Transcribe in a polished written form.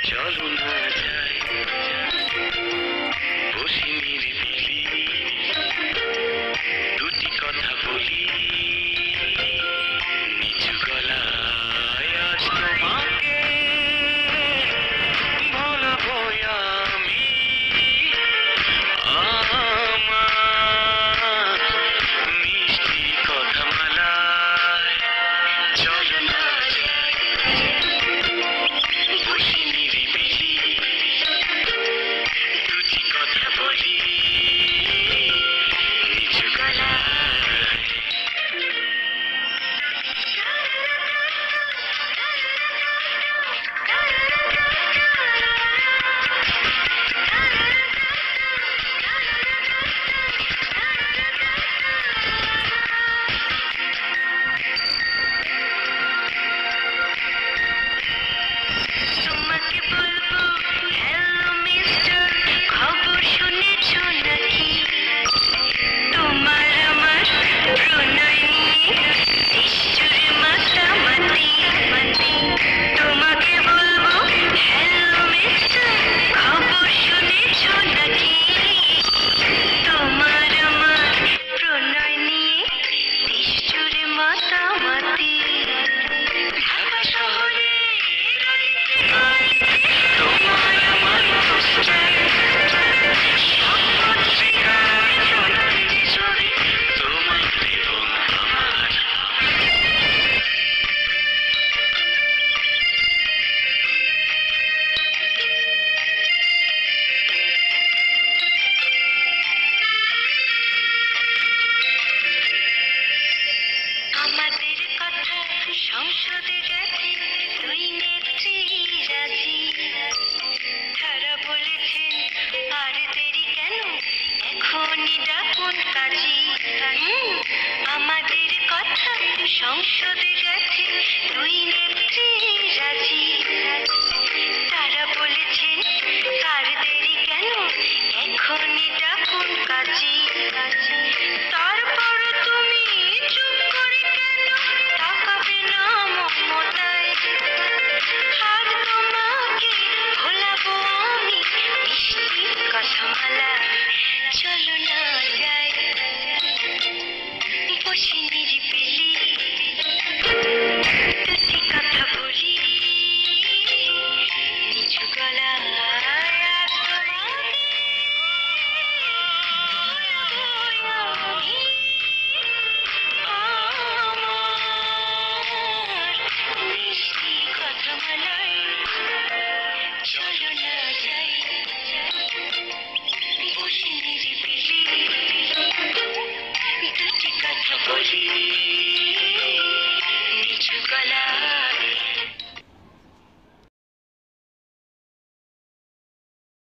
চলো না যাই বসি নিরিবিলি দুটি কথা বলি নিচু গলায় আজ তোমাকে বলবো আমি আমার মিষ্টি কথা মালায় চলো না যাই বসি নিরিবিলি দুটি কথা বলি নিচু গলায় তোমাকে বলবো হ্যালো মিস্টার খবর শুনেছো নাকি তোমার আমার প্রণয় নিয়ে ঈশ্বরে মাতামাতি তোমাকে বলবো হ্যালো মিস্টার খবর শুনেছো নাকি তোমার আমার প্রণয় নিয়ে ঈশ্বরে মাতামাতি ঢাকা শহরে রয়েছে গলি তোমার আমার পোস্টার সব পত্রিকায় চলছে ছবি তোমার এবং আমার আমাদের কথা সংসদে গেছে দুই নেত্রী রাজি তারা বলেছেন আর দেরি কেন এখনই ডাকুন কাজী আমাদের কথা সংসদে গেছে দুই